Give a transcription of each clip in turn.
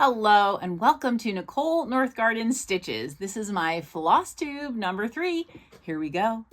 Hello and welcome to Nicole Northgarden Stitches. This is my Flosstube number 3. Here we go.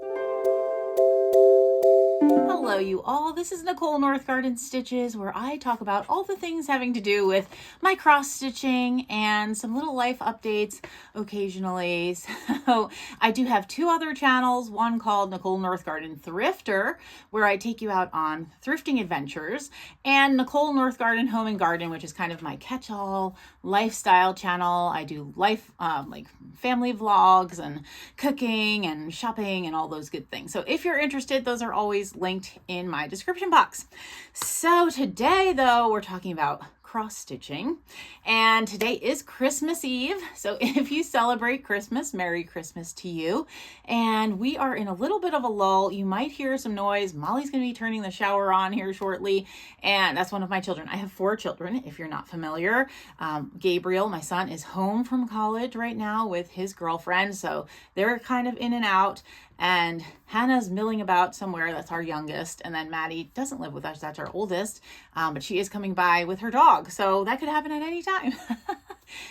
Hello you all, this is Nicole Northgarden Stitches, where I talk about all the things having to do with my cross stitching and some little life updates occasionally. So I do have 2 other channels, one called Nicole Northgarden Thrifter, where I take you out on thrifting adventures, and Nicole Northgarden Home and Garden, which is kind of my catch-all lifestyle channel. I do life, like family vlogs and cooking and shopping and all those good things. So if you're interested, those are always linked in my description box. So today though, we're talking about cross stitching, and today is Christmas Eve. So if you celebrate Christmas, Merry Christmas to you. And we are in a little bit of a lull. You might hear some noise. Molly's going to be turning the shower on here shortly, and that's one of my children. I have 4 children, if you're not familiar. Gabriel, my son, is home from college right now with his girlfriend, so they're kind of in and out. And Hannah's milling about somewhere. That's our youngest. And then Maddie doesn't live with us. That's our oldest. But she is coming by with her dog. So that could happen at any time.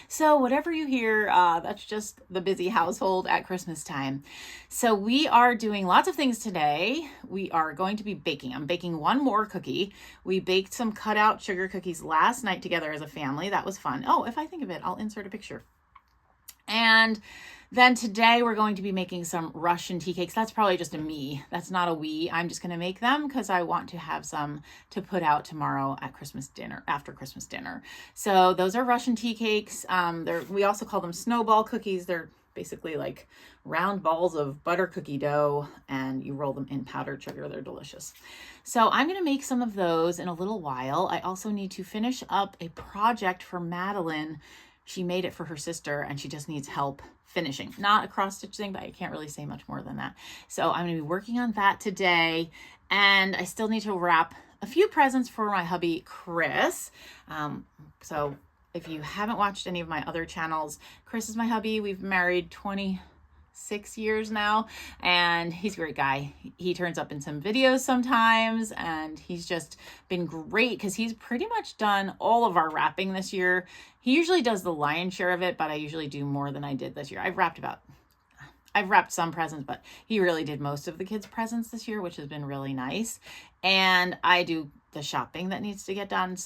So whatever you hear, that's just the busy household at Christmas time. So we are doing lots of things today. We are going to be baking. I'm baking one more cookie. We baked some cutout sugar cookies last night together as a family. That was fun. Oh, if I think of it, I'll insert a picture. And then today we're going to be making some Russian tea cakes. That's probably just a me. That's not a we. I'm just going to make them because I want to have some to put out tomorrow at Christmas dinner, after Christmas dinner. So those are Russian tea cakes. We also call them snowball cookies. They're basically like round balls of butter cookie dough, and you roll them in powdered sugar. They're delicious. So I'm going to make some of those in a little while. I also need to finish up a project for Madeline. She made it for her sister and she just needs help finishing. Not a cross stitch thing, but I can't really say much more than that. So I'm going to be working on that today, and I still need to wrap a few presents for my hubby, Chris. So if you haven't watched any of my other channels, Chris is my hubby. We've been married 26 years now, and he's a great guy. He turns up in some videos sometimes, and he's just been great because he's pretty much done all of our wrapping this year. He usually does the lion's share of it, but I usually do more than I did this year. I've wrapped some presents, but he really did most of the kids' presents this year, which has been really nice. And I do the shopping that needs to get done.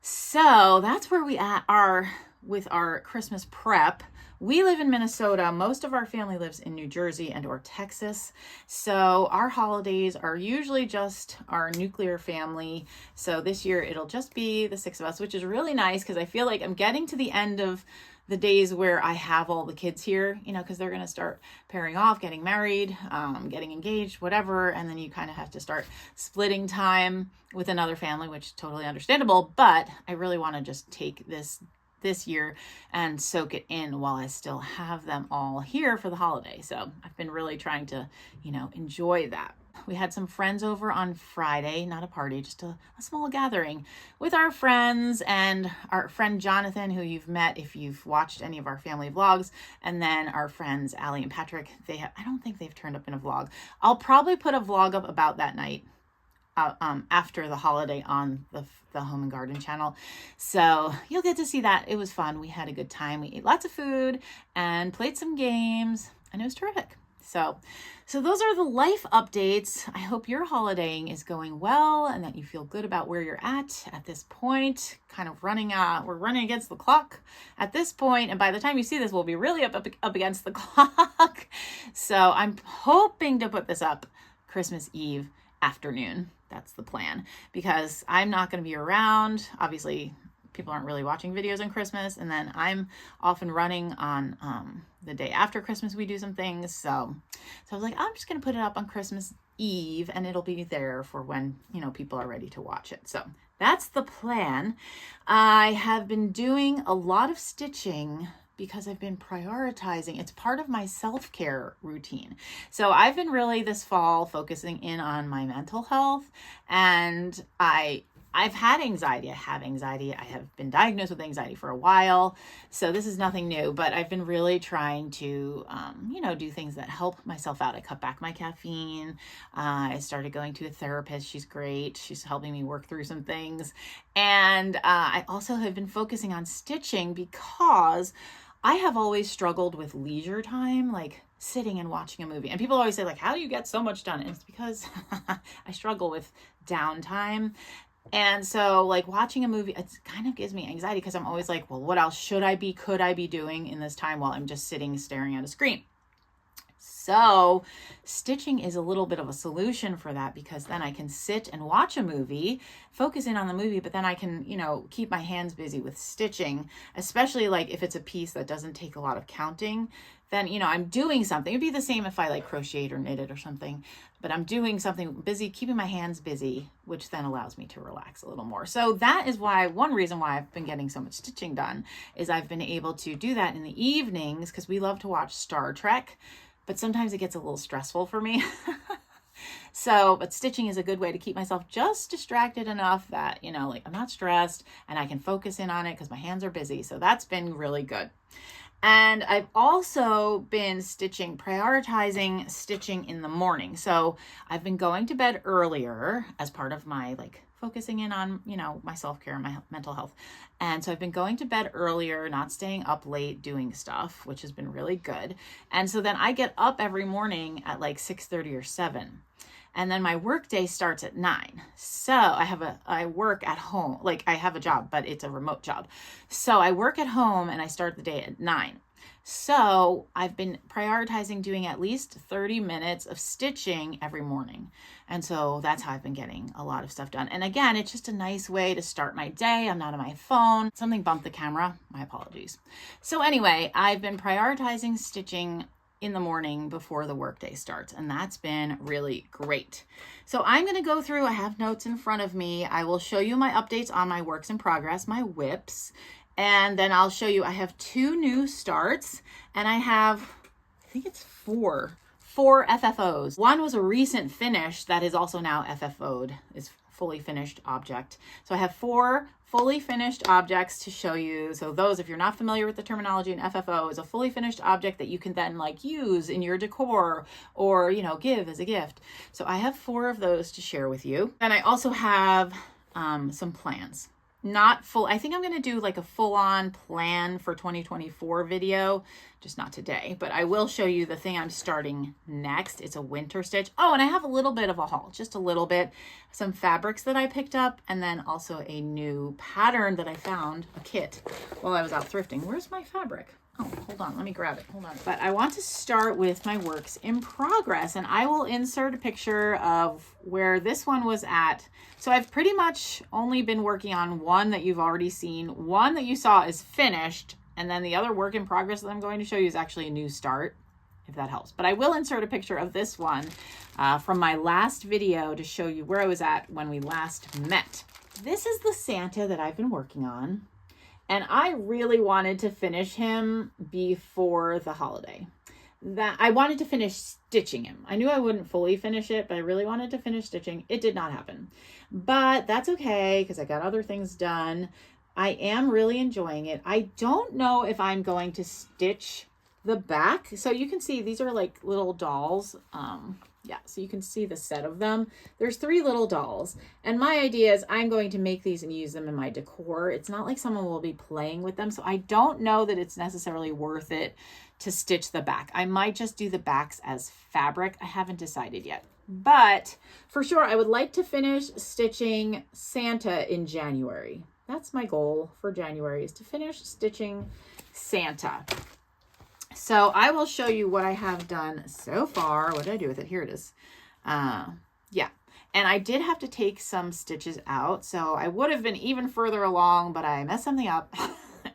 So that's where we are with our Christmas prep. We live in Minnesota. Most of our family lives in New Jersey and or Texas. So our holidays are usually just our nuclear family. So this year it'll just be the 6 of us, which is really nice because I feel like I'm getting to the end of the days where I have all the kids here, because they're going to start pairing off, getting married, getting engaged, whatever. And then you kind of have to start splitting time with another family, which is totally understandable. But I really want to just take this year and soak it in while I still have them all here for the holiday. So I've been really trying to, enjoy that. We had some friends over on Friday, not a party, just a small gathering with our friends, and our friend Jonathan, who you've met if you've watched any of our family vlogs, and then our friends Allie and Patrick. I don't think they've turned up in a vlog. I'll probably put a vlog up about that night after the holiday on the Home and Garden channel. So you'll get to see that. It was fun. We had a good time. We ate lots of food and played some games, and it was terrific. So those are the life updates. I hope your holidaying is going well and that you feel good about where you're at this point. Kind of we're running against the clock at this point, and by the time you see this, we'll be really up against the clock. So I'm hoping to put this up Christmas Eve afternoon. That's the plan, because I'm not going to be around. Obviously, people aren't really watching videos on Christmas, and then I'm off and running on the day after Christmas. We do some things, so I was like, I'm just going to put it up on Christmas Eve, and it'll be there for when people are ready to watch it. So that's the plan. I have been doing a lot of stitching because I've been prioritizing. It's part of my self-care routine. So I've been really this fall focusing in on my mental health, and I I've had anxiety. I have anxiety. I have been diagnosed with anxiety for a while. So this is nothing new, but I've been really trying to, do things that help myself out. I cut back my caffeine. I started going to a therapist. She's great. She's helping me work through some things. And I also have been focusing on stitching because I have always struggled with leisure time, like sitting and watching a movie. And people always say, like, how do you get so much done? And it's because I struggle with downtime. And so like watching a movie, it kind of gives me anxiety because I'm always like, well, what else could I be doing in this time while I'm just sitting staring at a screen? So stitching is a little bit of a solution for that, because then I can sit and watch a movie, focus in on the movie, but then I can, keep my hands busy with stitching, especially like if it's a piece that doesn't take a lot of counting, then, I'm doing something. It'd be the same if I like crocheted or knitted or something, but I'm doing something busy, keeping my hands busy, which then allows me to relax a little more. So that is one reason why I've been getting so much stitching done is I've been able to do that in the evenings, because we love to watch Star Trek, but sometimes it gets a little stressful for me. But stitching is a good way to keep myself just distracted enough that, like I'm not stressed and I can focus in on it because my hands are busy. So that's been really good. And I've also been prioritizing stitching in the morning. So I've been going to bed earlier as part of my focusing in on, my self-care and my mental health. And so I've been going to bed earlier, not staying up late doing stuff, which has been really good. And so then I get up every morning at 6:30 or 7. And then my work day starts at 9. So I work at home. I have a job, but it's a remote job. So I work at home and I start the day at 9. So I've been prioritizing doing at least 30 minutes of stitching every morning. And so that's how I've been getting a lot of stuff done. And again, it's just a nice way to start my day. I'm not on my phone. Something bumped the camera. My apologies. So anyway, I've been prioritizing stitching in the morning before the workday starts, and that's been really great. So I'm going to go through, I have notes in front of me. I will show you my updates on my works in progress, my WIPs, and then I'll show you, I have 2 new starts, and I have, I think it's 4 FFOs. One was a recent finish that is also now FFO'd, is fully finished object. So I have 4 fully finished objects to show you. So those, if you're not familiar with the terminology, an FFO is a fully finished object that you can then use in your decor or, give as a gift. So I have 4 of those to share with you. And I also have some plans. Not full. I think I'm going to do a full-on plan for 2024 video, just not today, but I will show you the thing I'm starting next. It's a winter stitch. Oh, and I have a little bit of a haul, just a little bit, some fabrics that I picked up, and then also a new pattern that I found, a kit, while I was out thrifting. Where's my fabric? Oh, hold on, let me grab it. Hold on. But I want to start with my works in progress, and I will insert a picture of where this one was at. So I've pretty much only been working on one that you've already seen. One that you saw is finished, and then the other work in progress that I'm going to show you is actually a new start, if that helps. But I will insert a picture of this one from my last video to show you where I was at when we last met. This is the Santa that I've been working on. And I really wanted to finish him before the holiday. I wanted to finish stitching him. I knew I wouldn't fully finish it, but I really wanted to finish stitching. It did not happen. But that's okay, because I got other things done. I am really enjoying it. I don't know if I'm going to stitch the back. So you can see these are little dolls. So you can see the set of them. There's 3 little dolls. And my idea is I'm going to make these and use them in my decor. It's not like someone will be playing with them. So I don't know that it's necessarily worth it to stitch the back. I might just do the backs as fabric. I haven't decided yet. But for sure, I would like to finish stitching Santa in January. That's my goal for January, is to finish stitching Santa. So I will show you what I have done so far. What did I do with it? Here it is. And I did have to take some stitches out. So I would have been even further along, but I messed something up.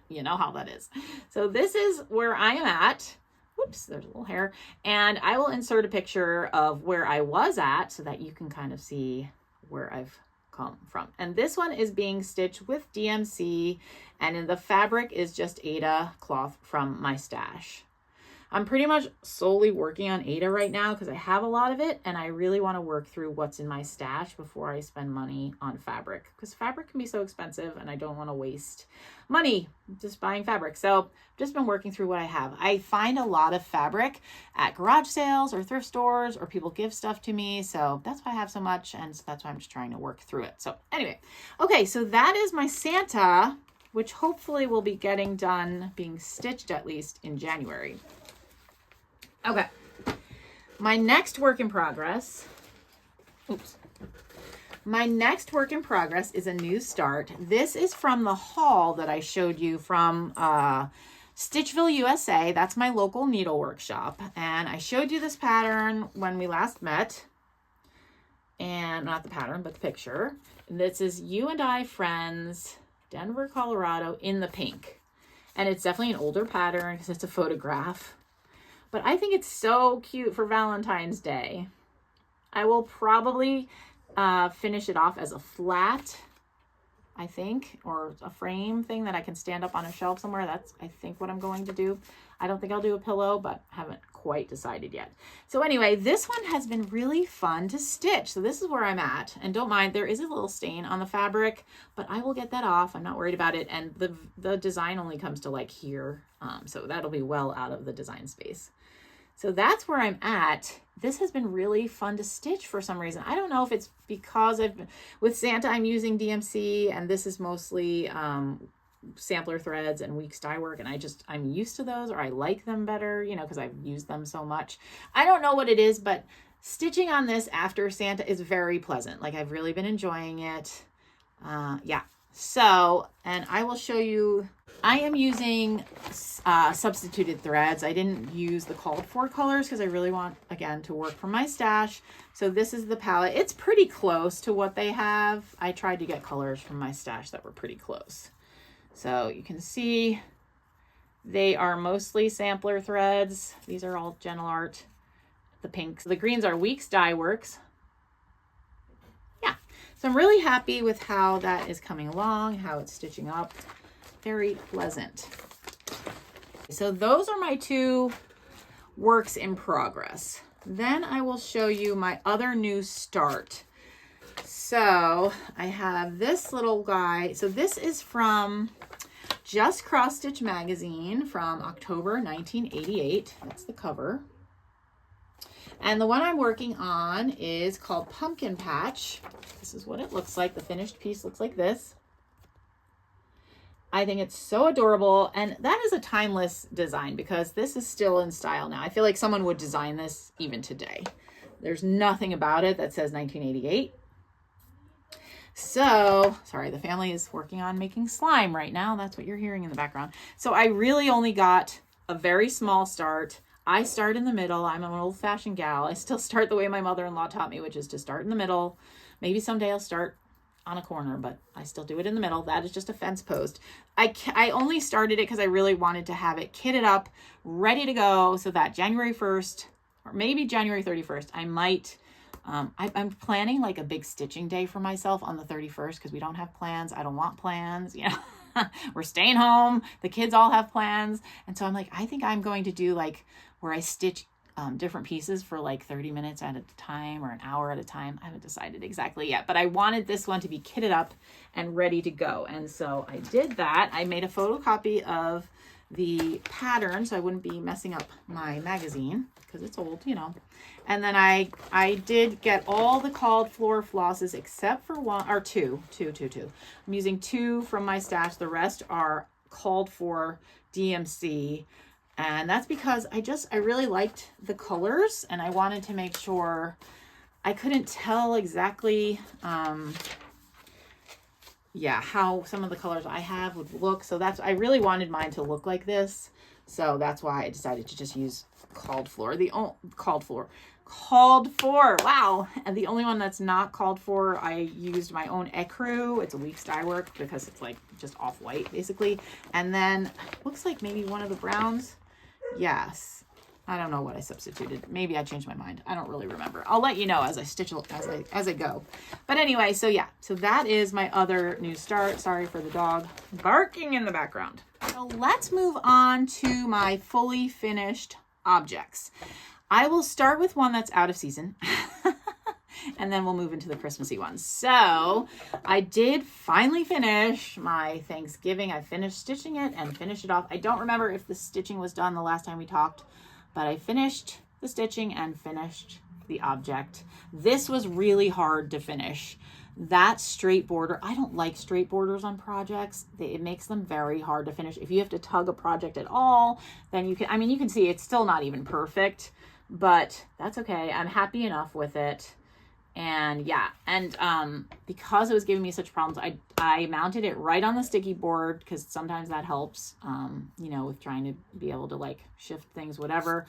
You know how that is. So this is where I am at. Whoops, there's a little hair. And I will insert a picture of where I was at so that you can kind of see where I've come from. And this one is being stitched with DMC, and in the fabric is just Aida cloth from my stash. I'm pretty much solely working on Ada right now because I have a lot of it and I really want to work through what's in my stash before I spend money on fabric, because fabric can be so expensive and I don't want to waste money just buying fabric. So I've just been working through what I have. I find a lot of fabric at garage sales or thrift stores, or people give stuff to me. So that's why I have so much, and so that's why I'm just trying to work through it. So anyway, okay, so that is my Santa, which hopefully will be getting done, being stitched at least in January. Okay, my next work in progress, my next work in progress is a new start. This is from the haul that I showed you from Stitchville, USA. That's my local needle workshop. And I showed you this pattern when we last met. And not the pattern, but the picture. And this is You and I Friends, Denver, Colorado, in the pink. And it's definitely an older pattern because it's a photograph. But I think it's so cute for Valentine's Day. I will probably finish it off as a flat, I think, or a frame thing that I can stand up on a shelf somewhere. That's, I think, what I'm going to do. I don't think I'll do a pillow, but haven't quite decided yet. So anyway, this one has been really fun to stitch. So this is where I'm at. And don't mind, there is a little stain on the fabric, but I will get that off. I'm not worried about it. And the design only comes to like here. So that'll be well out of the design space. So that's where I'm at. This has been really fun to stitch for some reason. I don't know if it's because with Santa, I'm using DMC, and this is mostly sampler threads and weeks dye work, and I'm used to those, or I like them better, you know, because I've used them so much. I don't know what it is, but stitching on this after Santa is very pleasant. Like, I've really been enjoying it. Yeah. So, and I will show you, I am using substituted threads. I didn't use the called for colors because I really want, again, to work from my stash. So this is the palette. It's pretty close to what they have. I tried to get colors from my stash that were pretty close. So you can see they are mostly sampler threads. These are all Gentle Art. The pinks. The greens are Weeks Dye Works. So I'm really happy with how that is coming along, how it's stitching up. Very pleasant. So those are my two works in progress. Then I will show you my other new start. So I have this little guy. So this is from Just Cross Stitch magazine from October 1988. That's the cover. And the one I'm working on is called Pumpkin Patch. This is what it looks like. The finished piece looks like this. I think it's so adorable. And that is a timeless design because this is still in style now. I feel like someone would design this even today. There's nothing about it that says 1988. So, sorry, the family is working on making slime right now. That's what you're hearing in the background. So I really only got a very small start. I start in the middle. I'm an old-fashioned gal. I still start the way my mother-in-law taught me, which is to start in the middle. Maybe someday I'll start on a corner, but I still do it in the middle. That is just a fence post. I only started it because I really wanted to have it kitted up, ready to go, so that January 1st, or maybe January 31st, I might, I'm planning like a big stitching day for myself on the 31st because we don't have plans. I don't want plans, you know. We're staying home. The kids all have plans. And so I'm like, I think I'm going to do like where I stitch different pieces for like 30 minutes at a time or an hour at a time. I haven't decided exactly yet, but I wanted this one to be kitted up and ready to go. And so I did that. I made a photocopy of the pattern so I wouldn't be messing up my magazine because it's old, you know. And then I did get all the called for flosses except for one or two. I'm using two from my stash. The rest are called for DMC. And that's because I really liked the colors and I wanted to make sure I couldn't tell exactly, how some of the colors I have would look. So I really wanted mine to look like this. So that's why I decided to just use called for. Wow. And the only one that's not called for, I used my own ecru. It's a Weeks Dye Work because it's like just off-white basically. And then looks like maybe one of the browns. Yes. I don't know what I substituted. Maybe I changed my mind. I don't really remember. I'll let you know as I stitch as I go. But anyway, so yeah. So that is my other new start. Sorry for the dog barking in the background. So let's move on to my fully finished objects. I will start with one that's out of season. And then we'll move into the Christmassy ones. So I did finally finish my Thanksgiving. I finished stitching it and finished it off. I don't remember if the stitching was done the last time we talked, but I finished the stitching and finished the object. This was really hard to finish. That straight border, I don't like straight borders on projects. It makes them very hard to finish. If you have to tug a project at all, then you can, I mean, you can see it's still not even perfect, but that's okay. I'm happy enough with it. And yeah, and because it was giving me such problems, I mounted it right on the sticky board, because sometimes that helps, you know, with trying to be able to like shift things, whatever.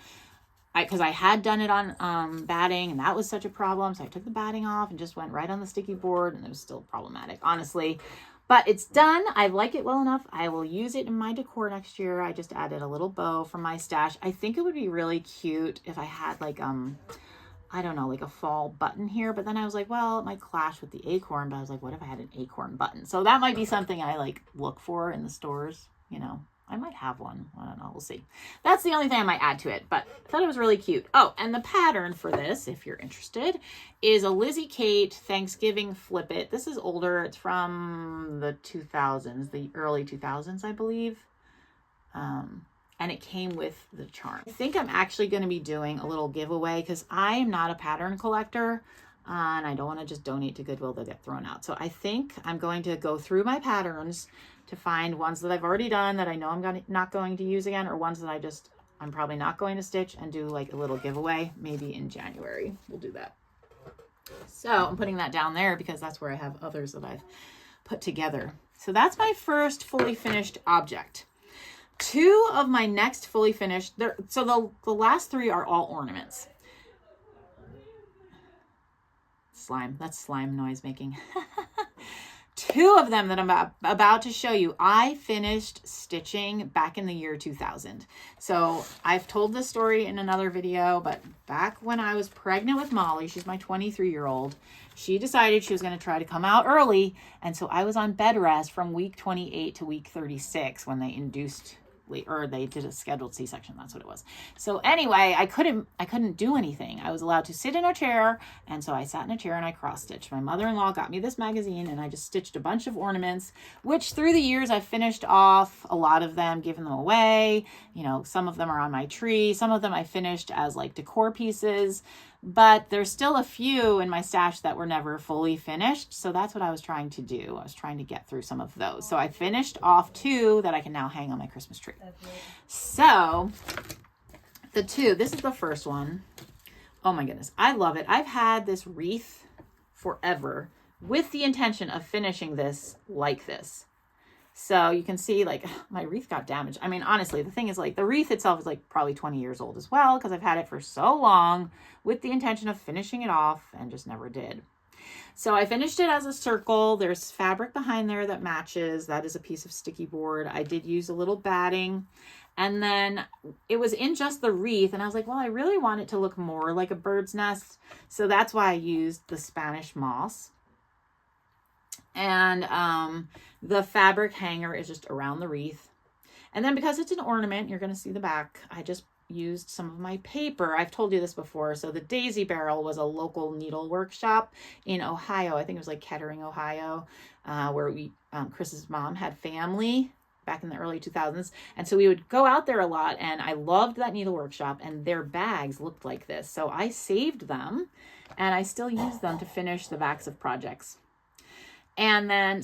Because I had done it on batting, and that was such a problem. So I took the batting off and just went right on the sticky board, and it was still problematic, honestly. But it's done. I like it well enough. I will use it in my decor next year. I just added a little bow from my stash. I think it would be really cute if I had like, I don't know, like a fall button here. But then I was like, well, it might clash with the acorn. But I was like, what if I had an acorn button? So that might be something I like look for in the stores, you know. I might have one. I don't know. We'll see. That's the only thing I might add to it, but I thought it was really cute. Oh, and the pattern for this, if you're interested, is a Lizzie Kate Thanksgiving Flip It. This is older. It's from the 2000s, the early 2000s, I believe. And it came with the charm. I think I'm actually going to be doing a little giveaway, because I am not a pattern collector. And I don't want to just donate to Goodwill. They'll get thrown out. So I think I'm going to go through my patterns to find ones that I've already done that I know I'm not going to use again, or ones that I'm probably not going to stitch, and do like a little giveaway maybe in January. We'll do that. So I'm putting that down there because that's where I have others that I've put together. So that's my first fully finished object. Two of my next fully finished, so the last three are all ornaments. Slime, that's slime noise making. Two of them that I'm about to show you, I finished stitching back in the year 2000. So I've told this story in another video, but back when I was pregnant with Molly, she's my 23-year-old, she decided she was going to try to come out early. And so I was on bed rest from week 28 to week 36 when they induced, or they did a scheduled C-section. That's what it was. So anyway, I couldn't do anything. I was allowed to sit in a chair. And so I sat in a chair and I cross stitched. My mother-in-law got me this magazine, and I just stitched a bunch of ornaments, which through the years I've finished off a lot of them, given them away. You know, some of them are on my tree. Some of them I finished as like decor pieces, but there's still a few in my stash that were never fully finished. So that's what I was trying to do. I was trying to get through some of those. So I finished off two that I can now hang on my Christmas tree. So this is the first one. Oh my goodness. I love it. I've had this wreath forever with the intention of finishing this like this. So you can see like my wreath got damaged. I mean, honestly, the thing is like the wreath itself is like probably 20 years old as well, because I've had it for so long with the intention of finishing it off and just never did. So I finished it as a circle. There's fabric behind there that matches. That is a piece of sticky board. I did use a little batting, and then it was in just the wreath. And I was like, well, I really want it to look more like a bird's nest. So that's why I used the Spanish moss. And the fabric hanger is just around the wreath. And then because it's an ornament, you're going to see the back, I just used some of my paper. I've told you this before. So the Daisy Barrel was a local needle workshop in Ohio. I think it was like Kettering, Ohio, where Chris's mom had family back in the early 2000s. And so we would go out there a lot, and I loved that needle workshop, and their bags looked like this. So I saved them, and I still use them to finish the backs of projects. And then,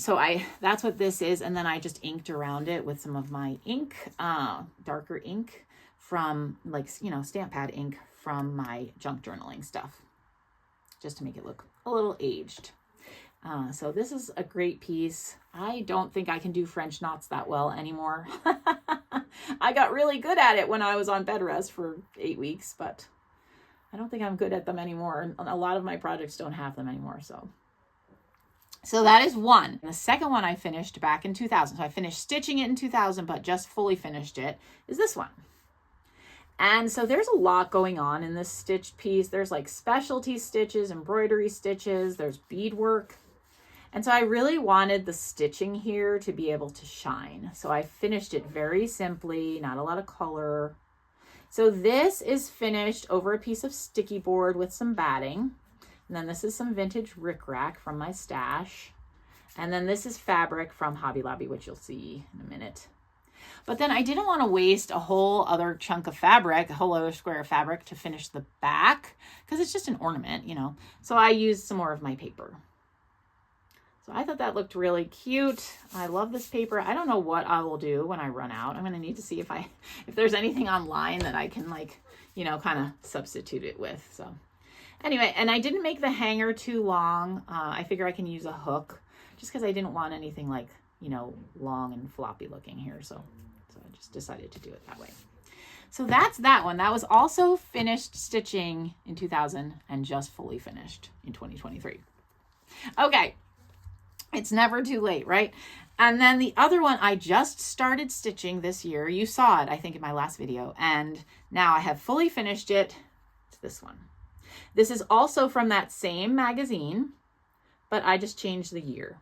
that's what this is. And then I just inked around it with some of my ink, darker ink from like, stamp pad ink from my junk journaling stuff, just to make it look a little aged. So this is a great piece. I don't think I can do French knots that well anymore. I got really good at it when I was on bed rest for 8 weeks, but I don't think I'm good at them anymore. A lot of my projects don't have them anymore, So that is one. The second one I finished back in 2000. So I finished stitching it in 2000, but just fully finished it, is this one. And so there's a lot going on in this stitched piece. There's like specialty stitches, embroidery stitches, there's beadwork. And so I really wanted the stitching here to be able to shine. So I finished it very simply, not a lot of color. So this is finished over a piece of sticky board with some batting. And then this is some vintage rickrack from my stash. And then this is fabric from Hobby Lobby, which you'll see in a minute. But then I didn't want to waste a whole other chunk of fabric, a whole other square of fabric to finish the back, because it's just an ornament, you know. So I used some more of my paper. So I thought that looked really cute. I love this paper. I don't know what I will do when I run out. I'm going to need to see if there's anything online that I can, like, you know, kind of substitute it with. So anyway, and I didn't make the hanger too long. I figure I can use a hook just because I didn't want anything like, you know, long and floppy looking here. So I just decided to do it that way. So that's that one. That was also finished stitching in 2000 and just fully finished in 2023. Okay. It's never too late, right? And then the other one, I just started stitching this year. You saw it, I think, in my last video. And now I have fully finished it. It's this one. This is also from that same magazine, but I just changed the year.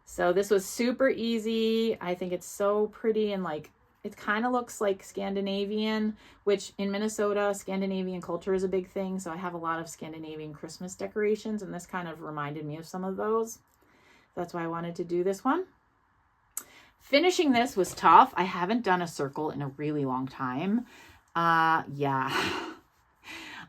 So this was super easy. I think it's so pretty, and like, it kind of looks like Scandinavian, which in Minnesota, Scandinavian culture is a big thing. So I have a lot of Scandinavian Christmas decorations, and this kind of reminded me of some of those. That's why I wanted to do this one. Finishing this was tough. I haven't done a circle in a really long time. Yeah,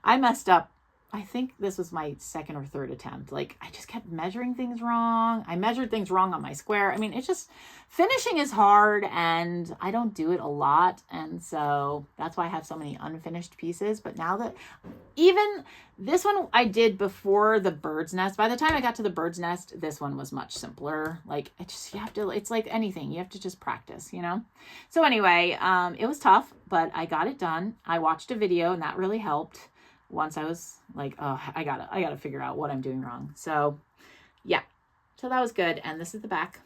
I messed up. I think this was my second or third attempt. Like, I just kept measuring things wrong. I measured things wrong on my square. I mean, it's just, finishing is hard, and I don't do it a lot. And so that's why I have so many unfinished pieces. But now that, even this one I did before the bird's nest. By the time I got to the bird's nest, this one was much simpler. Like, you have to, it's like anything. You have to just practice, you know? So anyway, it was tough, but I got it done. I watched a video, and that really helped. Once I was like, oh, I gotta figure out what I'm doing wrong. So yeah, so that was good. And this is the back.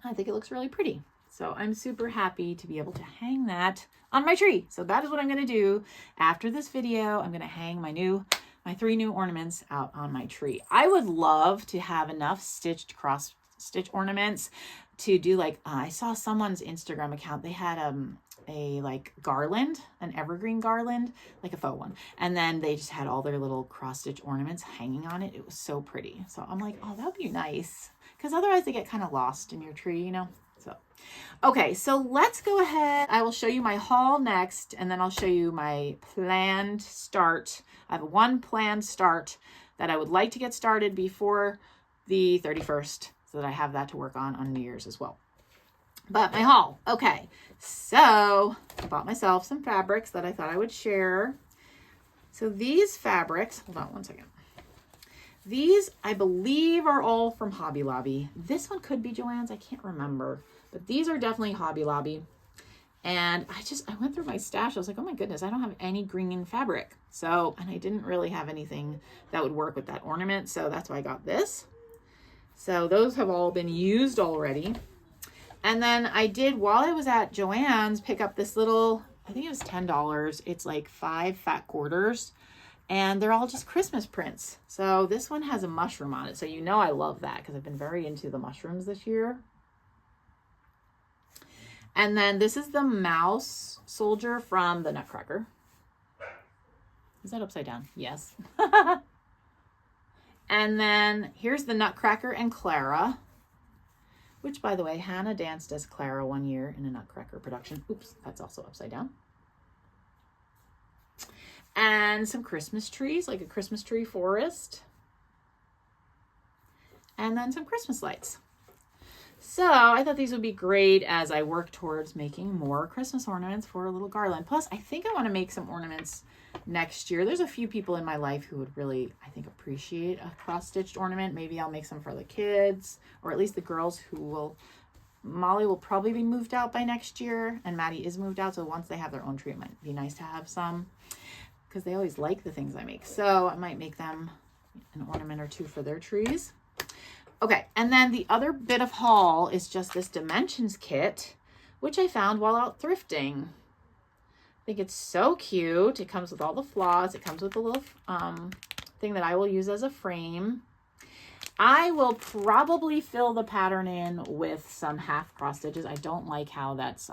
I think it looks really pretty. So I'm super happy to be able to hang that on my tree. So that is what I'm going to do after this video. I'm going to hang my 3 new ornaments out on my tree. I would love to have enough stitched cross stitch ornaments to do, like, I saw someone's Instagram account. They had a like garland, an evergreen garland, like a faux one. And then they just had all their little cross stitch ornaments hanging on it. It was so pretty. So I'm like, oh, that'd be nice. Because otherwise they get kind of lost in your tree, you know? So, okay, so let's go ahead. I will show you my haul next, and then I'll show you my planned start. I have one planned start that I would like to get started before the 31st, so that I have that to work on New Year's as well. But my haul, okay, so I bought myself some fabrics that I thought I would share. So these fabrics, hold on one second. These, I believe, are all from Hobby Lobby. This one could be Joann's, I can't remember. But these are definitely Hobby Lobby. And I went through my stash. I was like, oh my goodness, I don't have any green fabric. So, and I didn't really have anything that would work with that ornament. So that's why I got this. So those have all been used already. And then I did, while I was at Joann's, pick up this little, I think it was $10. It's like 5 fat quarters. And they're all just Christmas prints. So this one has a mushroom on it. So you know I love that because I've been very into the mushrooms this year. And then this is the mouse soldier from the Nutcracker. Is that upside down? Yes. And then here's the Nutcracker and Clara, which, by the way, Hannah danced as Clara one year in a Nutcracker production. Oops, that's also upside down. And some Christmas trees, like a Christmas tree forest. And then some Christmas lights. So I thought these would be great as I work towards making more Christmas ornaments for a little garland. Plus, I think I want to make some ornaments next year. There's a few people in my life who would really, I think, appreciate a cross-stitched ornament. Maybe I'll make some for the kids, or at least the girls who will. Molly will probably be moved out by next year, and Maddie is moved out. So once they have their own tree, it might be nice to have some, because they always like the things I make. So I might make them an ornament or two for their trees. Okay, and then the other bit of haul is just this dimensions kit, which I found while out thrifting. I think it's so cute. It comes with all the flaws. It comes with a little thing that I will use as a frame. I will probably fill the pattern in with some half cross stitches. I don't like how that's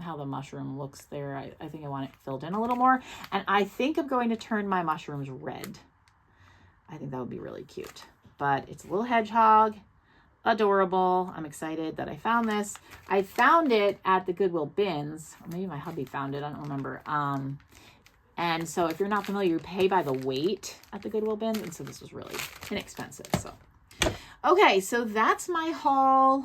how the mushroom looks there. I think I want it filled in a little more. And I think I'm going to turn my mushrooms red. I think that would be really cute. But it's a little hedgehog. Adorable. I'm excited that I found this. I found it at the Goodwill bins. Or maybe my hubby found it. I don't remember. And so if you're not familiar, you pay by the weight at the Goodwill bins. And so this was really inexpensive. So, okay. So that's my haul.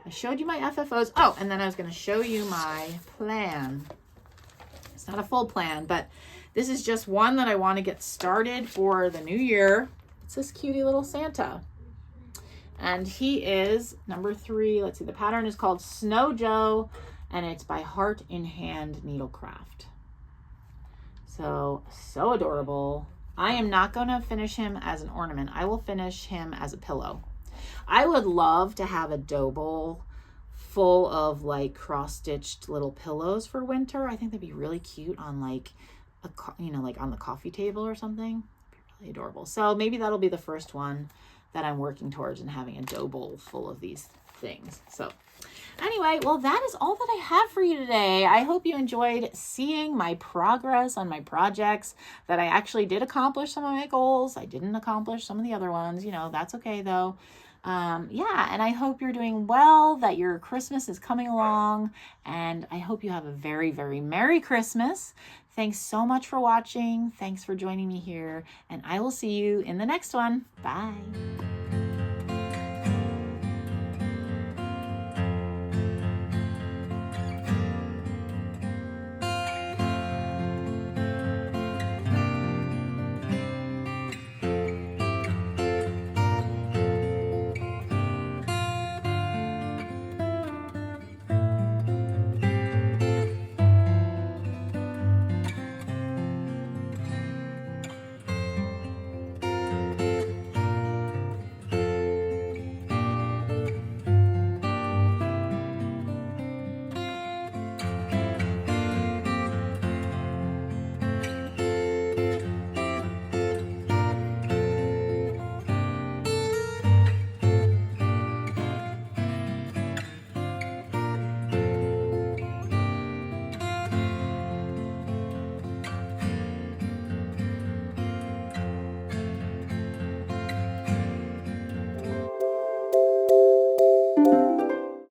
I showed you my FFOs. Oh, and then I was going to show you my plan. It's not a full plan, but this is just one that I want to get started for the new year. It's this cutie little Santa. And he is number 3. Let's see. The pattern is called Snow Joe, and it's by Heart in Hand Needlecraft. So adorable. I am not going to finish him as an ornament. I will finish him as a pillow. I would love to have a dough bowl full of like cross-stitched little pillows for winter. I think that'd be really cute on like like on the coffee table or something. It'd be really adorable. So maybe that'll be the first one that I'm working towards, and having a dough bowl full of these things. So anyway, well, that is all that I have for you today. I hope you enjoyed seeing my progress on my projects, that I actually did accomplish some of my goals. I didn't accomplish some of the other ones, that's okay though. Yeah, and I hope you're doing well, that your Christmas is coming along, and I hope you have a very, very Merry Christmas. Thanks so much for watching. Thanks for joining me here, and I will see you in the next one. Bye.